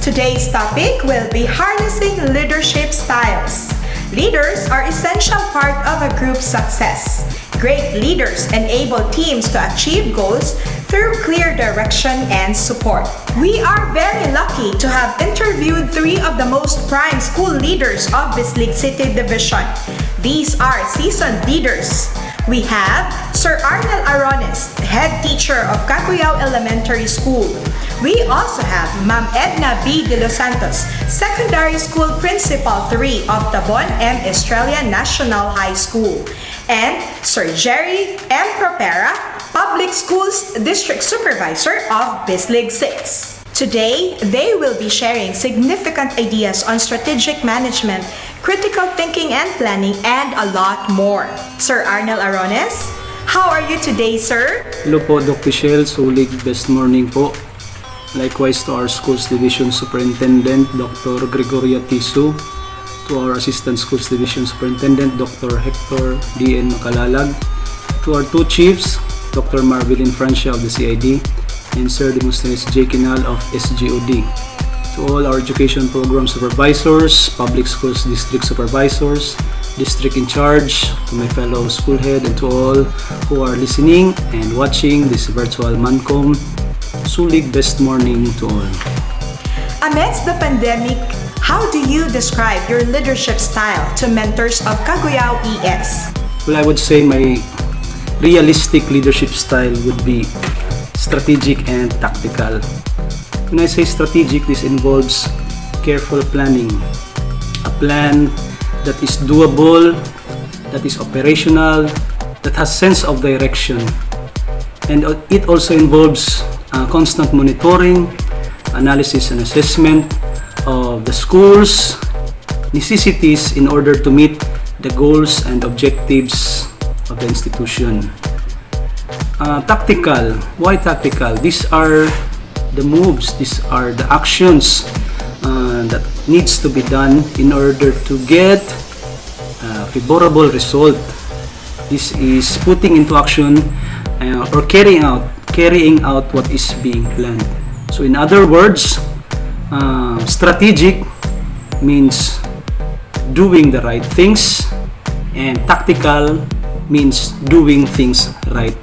Today's topic will be harnessing leadership styles. Leaders are essential part of a group's success. Great leaders enable teams to achieve goals through clear direction and support. We are very lucky to have interviewed three of the most prime school leaders of Bislig City Division. These are seasoned leaders. We have Sir Arnel Arones, head teacher of Caguyao Elementary School. We also have Ma'am Edna B. De Los Santos, Secondary School Principal 3 of Tabon M. Estrella National High School. And Sir Jerry M. Propera, Public Schools District Supervisor of Bislig 6. Today, they will be sharing significant ideas on strategic management, critical thinking and planning, and a lot more. Sir Arnel Arones, how are you today, sir? Hello po, Dr. Shell. Sulig, best morning po. Likewise to our Schools Division Superintendent, Dr. Gregoria Tiso, to our Assistant Schools Division Superintendent, Dr. Hector D.N. Macalalag, to our two chiefs, Dr. Marvelin Francia of the CID, and Sir Demosthenes J. Kinal of SGOD. To all our education program supervisors, public schools district supervisors, district in charge, to my fellow school head, and to all who are listening and watching this virtual Mancom, sulig best morning to all. Amidst the pandemic, how do you describe your leadership style to mentors of Caguyao ES? Well, I would say my realistic leadership style would be strategic and tactical. When I say strategic, this involves careful planning. A plan that is doable, that is operational, that has sense of direction. And it also involves constant monitoring, analysis and assessment of the school's necessities in order to meet the goals and objectives of the institution. Tactical. Why tactical? These are the moves, these are the actions that needs to be done in order to get a favorable result. This is putting into action or carrying out what is being planned. So in other words, strategic means doing the right things, and tactical means doing things right.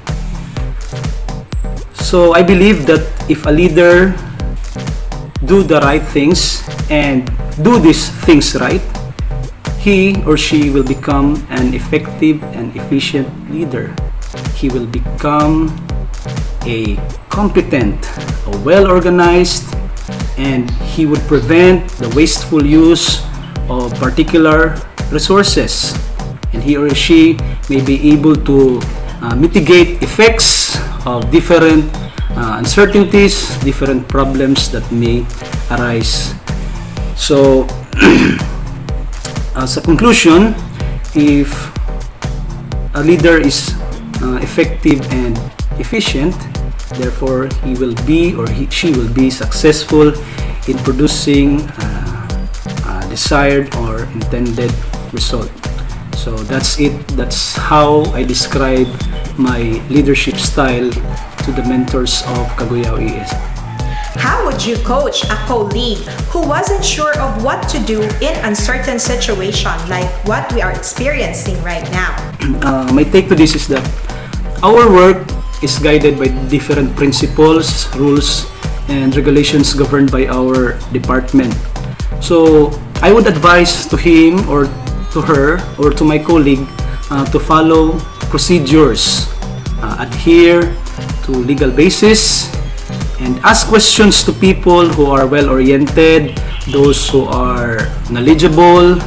So I believe that if a leader do the right things and do these things right, he or she will become an effective and efficient leader. He will become a competent, a well-organized, and he would prevent the wasteful use of particular resources. And he or she may be able to mitigate effects of different uncertainties, different problems that may arise. So, as a conclusion, if a leader is effective and efficient, therefore he will be or she will be successful in producing a desired or intended result. So that's it. That's how I describe my leadership style to the mentors of Caguyao ES. How would you coach a colleague who wasn't sure of what to do in uncertain situation like what we are experiencing right now? My take to this is that our work is guided by different principles, rules, and regulations governed by our department. So I would advise to him or to her or to my colleague to follow procedures, adhere to legal basis, and ask questions to people who are well-oriented, those who are knowledgeable,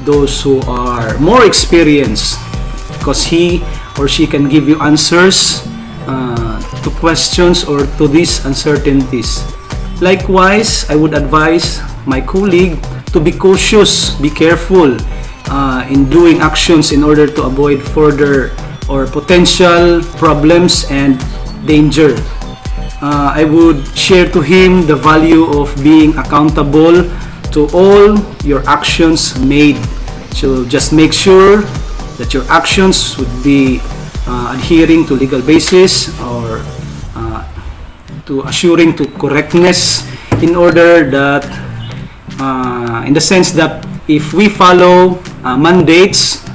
those who are more experienced, because he or she can give you answers to questions or to these uncertainties. Likewise, I would advise my colleague to be cautious, be careful in doing actions in order to avoid further or potential problems and danger. I would share to him the value of being accountable to all your actions made. So just make sure that your actions would be adhering to legal basis or to assuring to correctness in order that, in the sense that if we follow mandates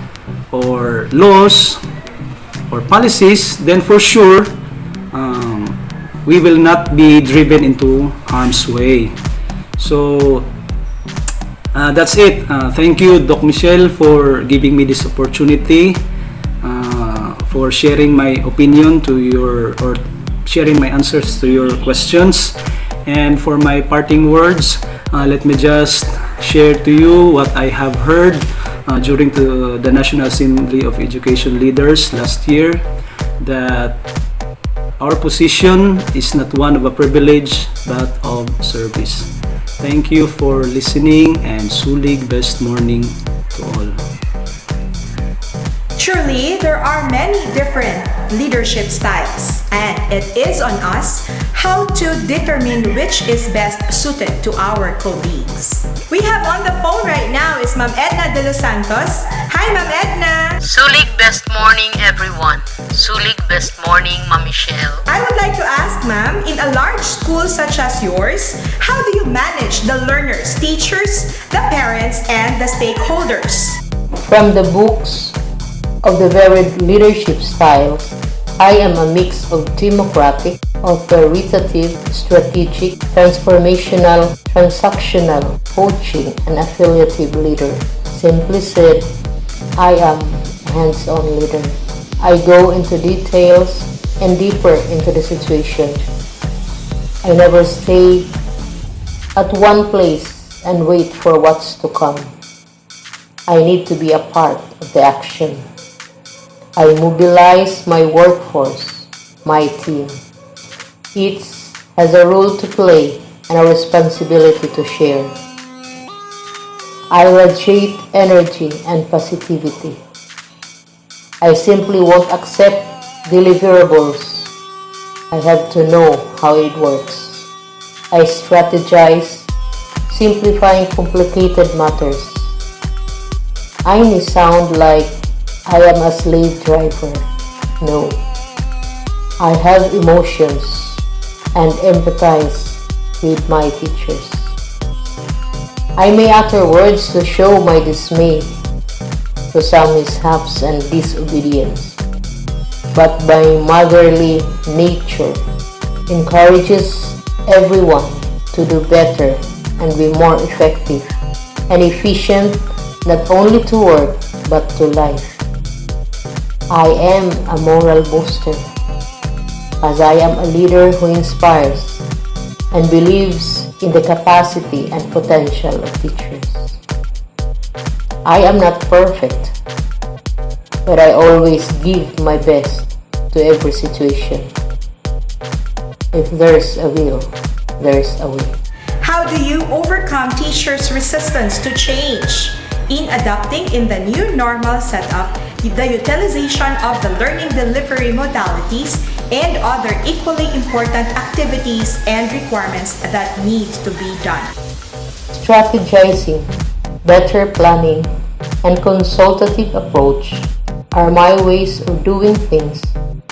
or laws or policies, then for sure we will not be driven into harm's way. So that's it. Thank you, Doc Michelle, for giving me this opportunity, for sharing my opinion to your, or sharing my answers to your questions. And for my parting words, let me just share to you what I have heard during the National Assembly of Education Leaders last year, that our position is not one of a privilege but of service. Thank you for listening, and sulig best morning to all. Truly, there are many different leadership styles, and it is on us how to determine which is best suited to our colleagues. We have on the phone right now is Ma'am Edna de los Santos. Hi, Ma'am Edna! Sulig best morning, everyone. Sulig best morning, Ma'am Michelle. I would like to ask, Ma'am, in a large school such as yours, how do you manage the learners, teachers, the parents, and the stakeholders? From the books of the varied leadership styles, I am a mix of democratic, authoritative, strategic, transformational, transactional, coaching, and affiliative leader. Simply said, I am a hands-on leader. I go into details and deeper into the situation. I never stay at one place and wait for what's to come. I need to be a part of the action. I mobilize my workforce, my team. Each has a role to play and a responsibility to share. I radiate energy and positivity. I simply won't accept deliverables. I have to know how it works. I strategize, simplifying complicated matters. I may sound like I am a slave driver. No. I have emotions and empathize with my teachers. I may utter words to show my dismay to some mishaps and disobedience, but my motherly nature encourages everyone to do better and be more effective and efficient, not only to work but to life. I am a moral booster, as I am a leader who inspires and believes in the capacity and potential of teachers. I am not perfect, but I always give my best to every situation. If there's a will, there's a way. How do you overcome teachers' resistance to change? In adapting in the new normal setup, the utilization of the learning delivery modalities and other equally important activities and requirements that need to be done. Strategizing, better planning, and consultative approach are my ways of doing things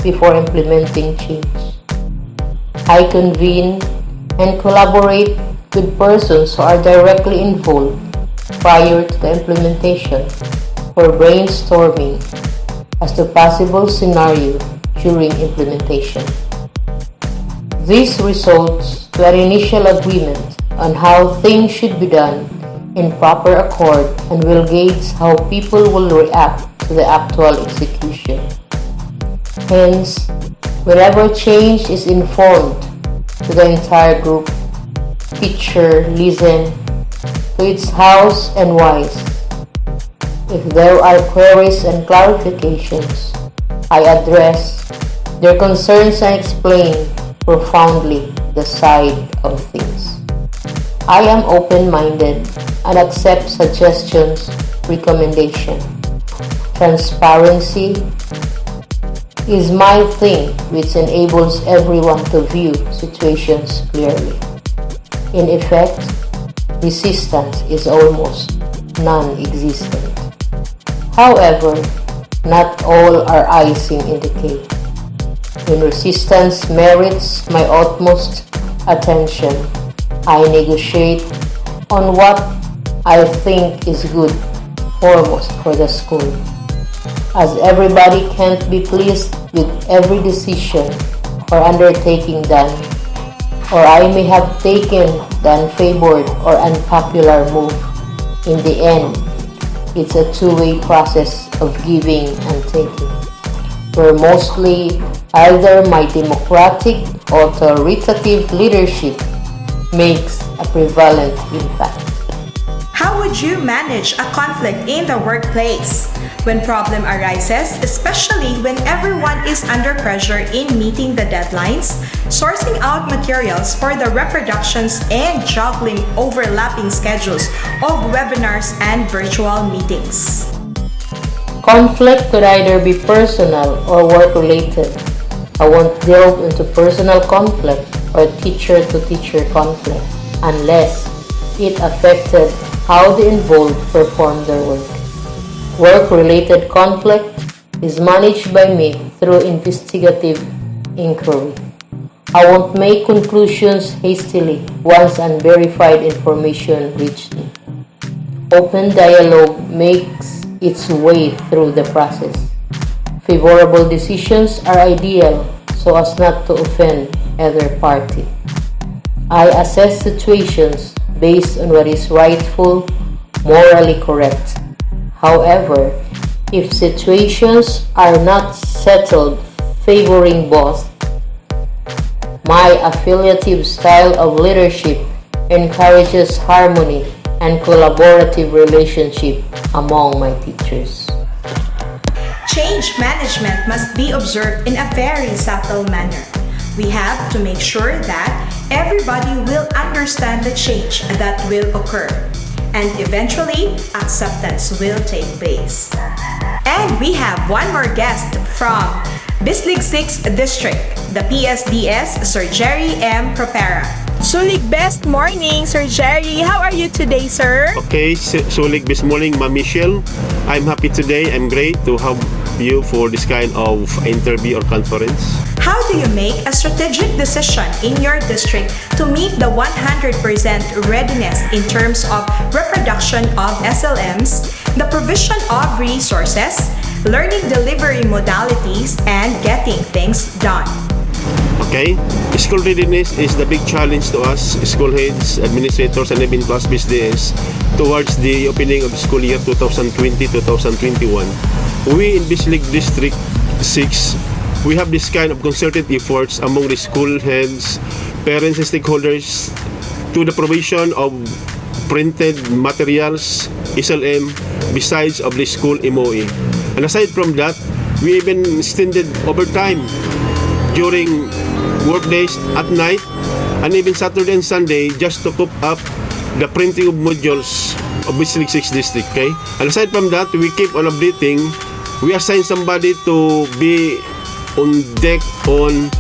before implementing change. I convene and collaborate with persons who are directly involved prior to the implementation for brainstorming as to possible scenario during implementation. This results to an initial agreement on how things should be done in proper accord and will gauge how people will react to the actual execution. Hence, whenever change is informed to the entire group, teacher listen to its hows and whys. If there are queries and clarifications, I address their concerns and explain profoundly the side of things. I am open-minded and accept suggestions, recommendations. Transparency is my thing, which enables everyone to view situations clearly. In effect, resistance is almost non-existent. However, not all are icing in the cake. When resistance merits my utmost attention, I negotiate on what I think is good foremost for the school, as everybody can't be pleased with every decision or undertaking done, or I may have taken the unfavored or unpopular move. In the end, it's a two-way process of giving and taking, where mostly either my democratic or authoritative leadership makes a prevalent impact. How would you manage a conflict in the workplace? When problem arises, especially when everyone is under pressure in meeting the deadlines, sourcing out materials for the reproductions, and juggling overlapping schedules of webinars and virtual meetings. Conflict could either be personal or work-related. I won't delve into personal conflict or teacher-to-teacher conflict unless it affected how the involved perform their work. Work-related conflict is managed by me through investigative inquiry. I won't make conclusions hastily once unverified information reaches me. Open dialogue makes its way through the process. Favorable decisions are ideal so as not to offend either party. I assess situations based on what is rightful, morally correct. However, if situations are not settled favoring both, my affiliative style of leadership encourages harmony and collaborative relationship among my teachers. Change management must be observed in a very subtle manner. We have to make sure that everybody will understand the change that will occur, and eventually acceptance will take place. And we have one more guest from Bislig 6th District, the PSDS, Sir Jerry M. Propera. Sulig, best morning, Sir Jerry. How are you today, sir? Okay, Sulig, best morning, Ma'am Michelle. I'm happy today. I'm great to have you for this kind of interview or conference. How do you make a strategic decision in your district to meet the 100% readiness in terms of reproduction of SLMs, the provision of resources, learning delivery modalities, and getting things done? Okay, school readiness is the big challenge to us, school heads, administrators, and even class BSDS towards the opening of school year 2020-2021. We in Bislig District 6, we have this kind of concerted efforts among the school heads, parents, and stakeholders to the provision of printed materials, SLM, besides of the school MOE. And aside from that, we even extended overtime during work days at night and even Saturday and Sunday just to cope up the printing of modules of Bislig 6 District. Okay? And aside from that, we keep on updating. We assign somebody to be on deck on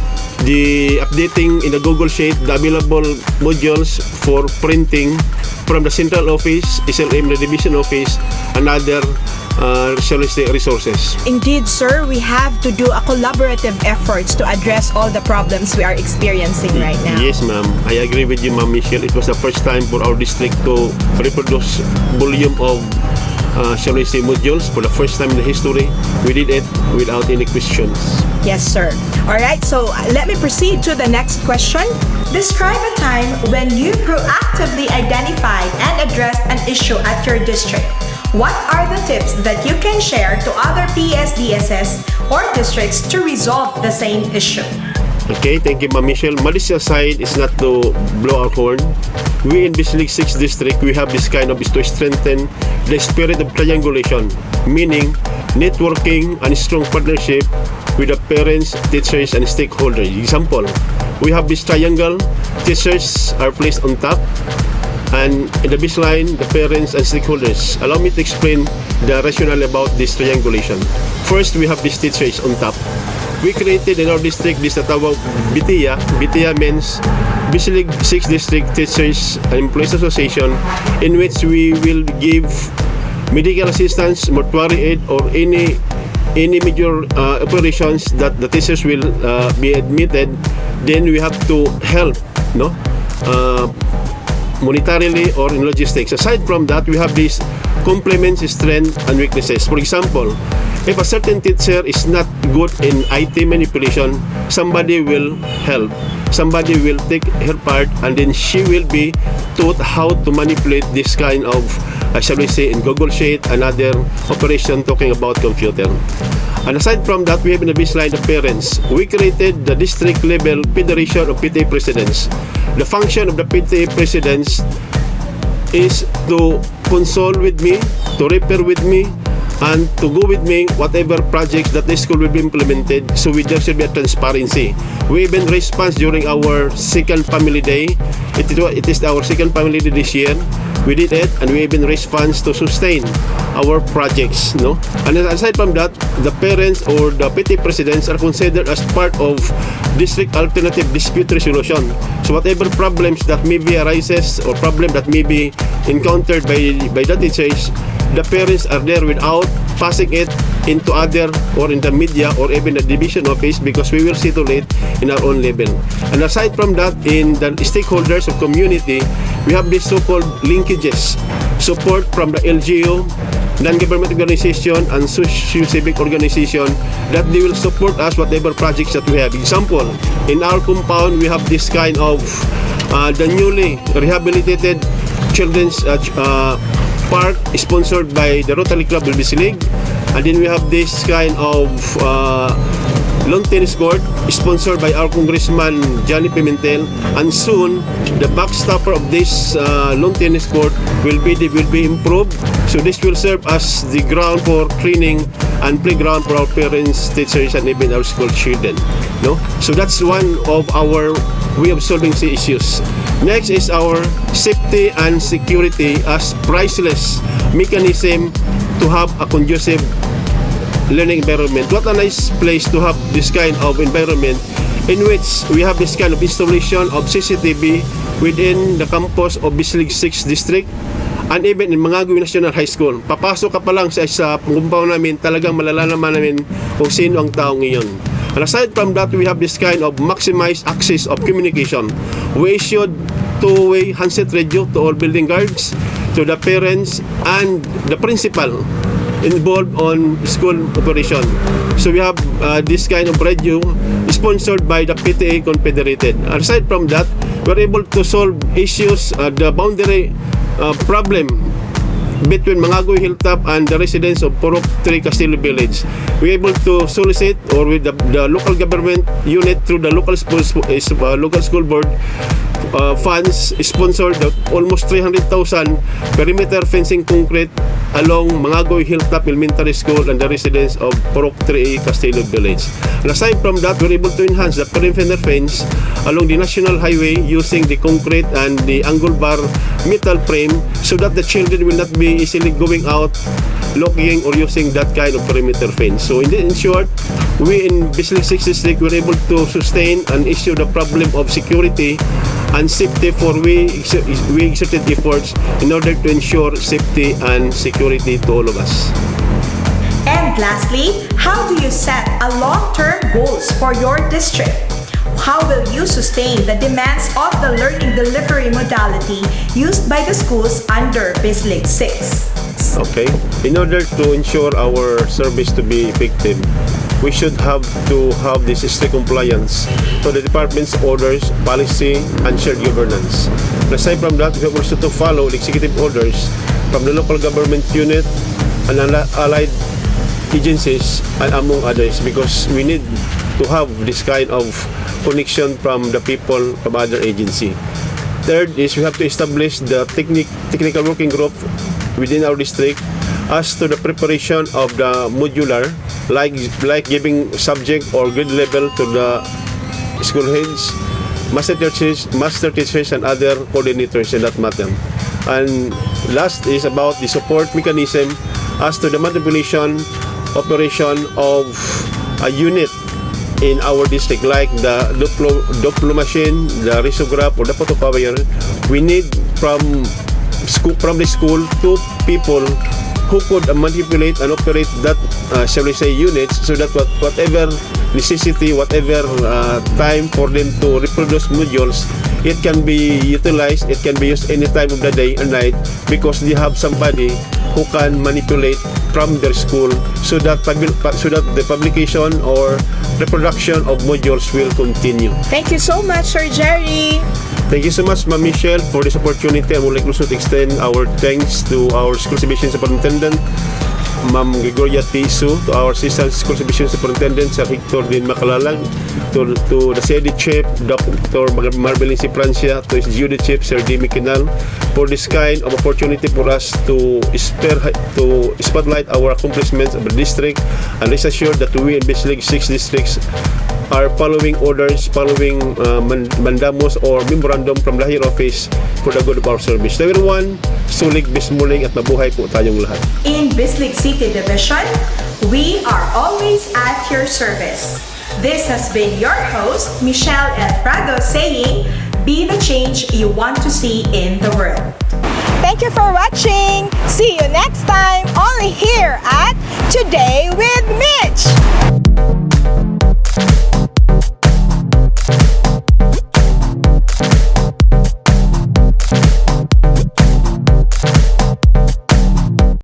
the updating in the Google Sheet the available modules for printing from the central office, SLM, the division office, and other resources. Indeed, sir, we have to do a collaborative efforts to address all the problems we are experiencing right now. Yes, ma'am. I agree with you, Ma'am Michelle. It was the first time for our district to reproduce volume of modules for the first time in the history. We did it without any questions. Yes, sir. All right, so let me proceed to the next question. Describe a time when you proactively identified and addressed an issue at your district. What are the tips that you can share to other PSDSs or districts to resolve the same issue? Okay, thank you, Ma'am Michelle. Modesty aside is not to blow our horn. We in Bislig 6 District, we have this kind of is to strengthen the spirit of triangulation, meaning networking and strong partnership with the parents, teachers, and stakeholders. Example, we have this triangle, teachers are placed on top, and in the baseline, the parents and stakeholders. Allow me to explain the rationale about this triangulation. First, we have these teachers on top. We created in our district this tatawag BITIA. BITIA means Bislig 6 District Teachers and Employees Association, in which we will give medical assistance, mortuary aid, or any major operations that the teachers will be admitted. Then we have to help, monetarily or in logistics. Aside from that, we have these complements, strengths, and weaknesses. For example, if a certain teacher is not good in IT manipulation, somebody will help. Somebody will take her part, and then she will be taught how to manipulate this kind of, shall we say, in Google Sheet, another operation talking about computer. And aside from that, we have in the baseline the parents. We created the district level federation of PTA presidents. The function of the PTA presidents is to console with me, to repair with me, and to go with me whatever projects that the school will be implemented, so there should be a transparency. We even response during our second family day. It is our second family day this year. We did it, and we even response to sustain our projects, no? And aside from that, the parents or the PTA presidents are considered as part of district alternative dispute resolution. So whatever problems that may be arises or problem that may be encountered by the teachers, the parents are there without passing it into other or in the media or even the division office, because we will settle it in our own level. And aside from that, in the stakeholders of community, we have these so-called linkages, support from the LGU, non-government organization, and socio-civic organization, that they will support us whatever projects that we have. Example, in our compound, we have this kind of the newly rehabilitated children's park sponsored by the Rotary Club Bilbis League, and then we have this kind of lawn tennis court sponsored by our Congressman Johnny Pimentel, and soon the backstopper of this lawn tennis court will be improved. So this will serve as the ground for training and playground for our parents, teachers, and even our school children. No, so that's one of our way of solving the issues. Next is our safety and security as priceless mechanism to have a conducive learning environment. What a nice place to have this kind of environment in which we have this kind of installation of CCTV within the campus of Bislig 6 District and even in Mangagoy National High School. Papasok ka pa lang sa compound namin, talagang malalaman namin kung sino ang taong iyon. And aside from that, we have this kind of maximized access of communication. We issued two-way handset radio to all building guards, to the parents, and the principal involved on school operation. So we have this kind of radio sponsored by the PTA Confederated. Aside from that, we're able to solve issues, the boundary problem between Mangagoy Hilltop and the residents of Purok 3 Castillo Village. We're able to solicit, or with the local government unit through the local school board funds, sponsored almost 300,000 perimeter fencing concrete along Mangagoy Hilltop Elementary School and the residents of Purok 3A Castillo Village. And aside from that, we're able to enhance the perimeter fence along the national highway using the concrete and the angle bar metal frame, so that the children will not be easily going out looking or using that kind of perimeter fence. So in short, we in Bislig 6 District were able to sustain and issue the problem of security and safety, for we exerted efforts in order to ensure safety and security to all of us. And lastly, how do you set a long-term goals for your district? How will you sustain the demands of the learning delivery modality used by the schools under Bislig 6? Okay, in order to ensure our service to be effective, we should have to have this strict compliance to the department's orders, policy, and shared governance. Aside from that, we have also to follow the executive orders from the local government unit and allied agencies, and among others, because we need to have this kind of connection from the people from other agency. Third is we have to establish the technical working group within our district as to the preparation of the modular, like giving subject or grade level to the school heads, master teachers, and other coordinators in that matter. And last is about the support mechanism as to the manipulation operation of a unit in our district, like the Duplo machine, the risograph, or the photocopier. We need from the school 2 people who could manipulate and operate that, shall we say, units, so that whatever necessity, whatever time for them to reproduce modules, it can be utilized, it can be used any time of the day or night because they have somebody who can manipulate from their school so that the publication or reproduction of modules will continue. Thank you so much, Sir Jerry. Thank you so much, Ma'am Michelle, for this opportunity. I would like also to extend our thanks to our School Exhibition Superintendent, Ma'am Gregoria Tisu, to our Assistant School Exhibition Superintendent, Sir Hector Din Macalalag, to the CD Chief, Dr. Marbelin Ciprancia, to his Judy Chief, Sir Dimi Kinal, for this kind of opportunity for us to spotlight our accomplishments of the district, and rest assured that we in Bislig 6 districts are following orders, following mandamos or memorandum from the higher office for the good of our service. So everyone, sulig bis morning at mabuhay po tayong lahat. In Bislig City Division, we are always at your service. This has been your host, Michelle El Prado, saying, be the change you want to see in the world. Thank you for watching. See you next time, only here at Today with Mitch.